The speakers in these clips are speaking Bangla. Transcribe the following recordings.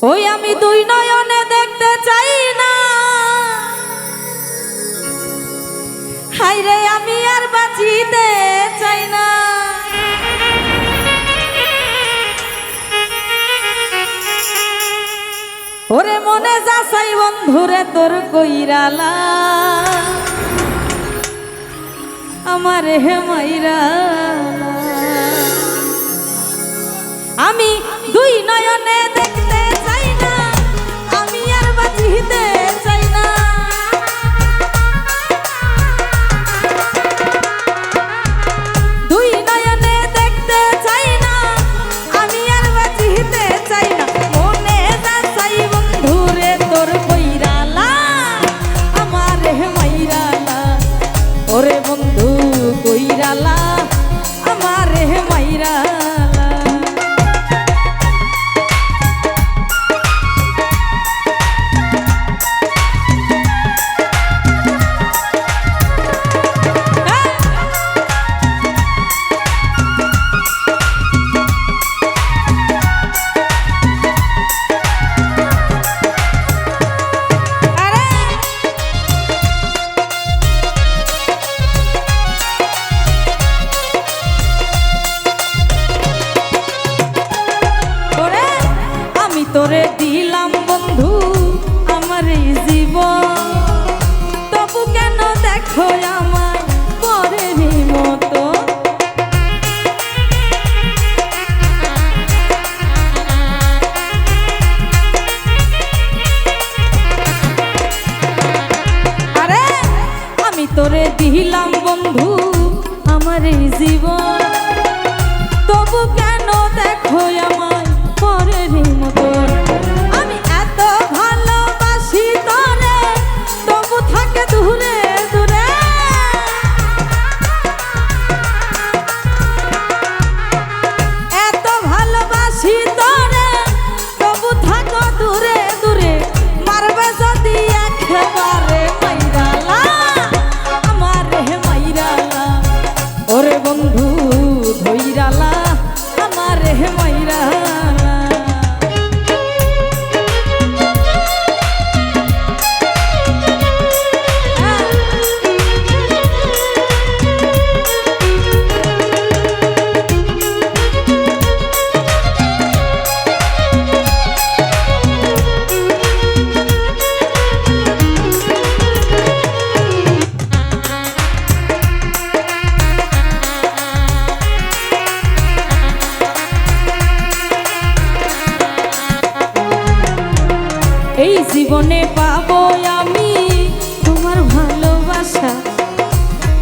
ওই আমি দুই নয়নে দেখতে চাই না, হায়রে আমি আর বাঁচিতে চাই না। ওরে মনে যাচাই বন্ধুরে তোর কইরালা, আমার হে মাইরা আমি দুই নয়নে দেখতে চাই না, আমি আর বাঁচিতে চাই না। দুই নয়নে দেখতে চাই না, আমি আর বাঁচিতে চাই না। মনে যাচাই বন্ধুরে তোর কইরালা, আমার হে মাইরালা। ওরে বন্ধু কইরালা, আমার হে মাইরালা। তোরে দিলাম বন্ধু আমার এই জীবন, তবু কেন দেখো আমায় পরের মতো। আরে আমি তোরে দিলাম বন্ধু আমার এই জীবন, তবু কেন দেখো আমায় পরের মতো। আমি এত ভালোবাসি তোরে, তবু থাকে দূরে দূরে। এত ভালোবাসি তোরে, তবু থাকো দূরে দূরে। মারবে যদি একেবারে মাইরালা, আমার হে মাইরালা। ওরে বন্ধু ধইরালা, আমার হে মাইরালা। এই জীবনে পাবো আমি তোমার ভালোবাসা,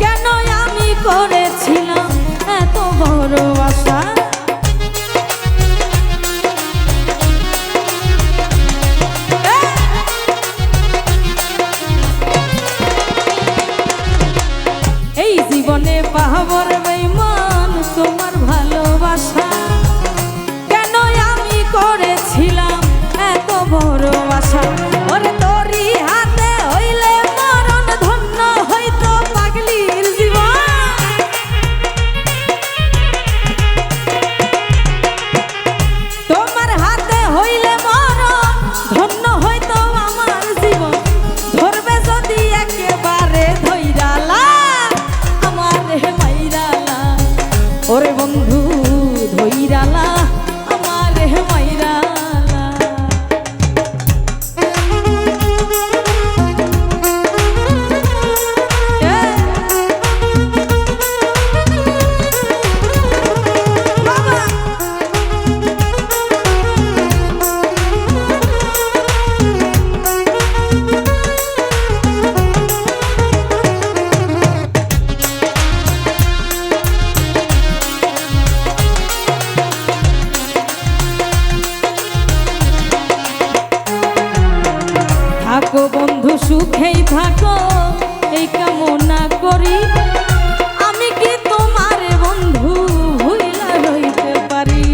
কেন আমি করেছিলাম এত বড় আশা। এই জীবনে পাবো রে বেঈমান তোমার ভালোবাসা, কেন আমি করেছিলাম এত বড় আশা। ওরে তোরি হাতে হইলে মরণ, ধন্য হইতো পাগলির জীবন। তোমার হাতে হইলে মরণ, ধন্য হইতো আমার জীবন। ধরবে যদি একেবারে ধইরালা, আমার হে মাইরালা। ওরে বন্ধু ধইরালা, আমার হে মাইরালা। থাকো বন্ধু সুখেই থাকো, এই কামনা করি। আমি কি তোমার বন্ধু ভুইলা রইতে পারি?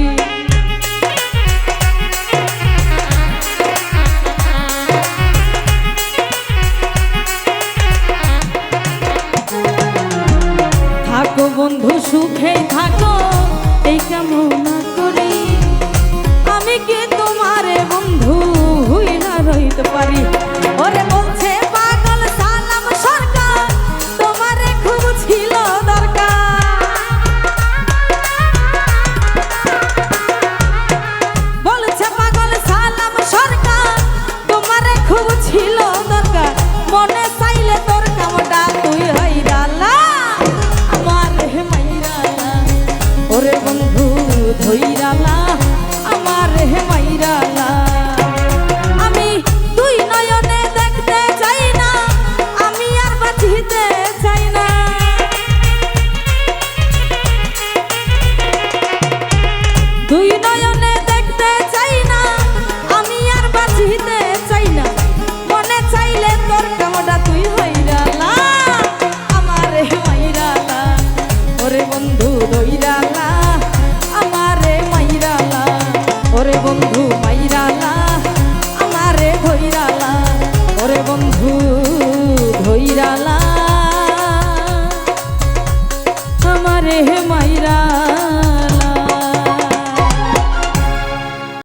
থাকো বন্ধু সুখেই থাকো, এই কামনা করি। আমি কি তোমার বন্ধু দিতে পারি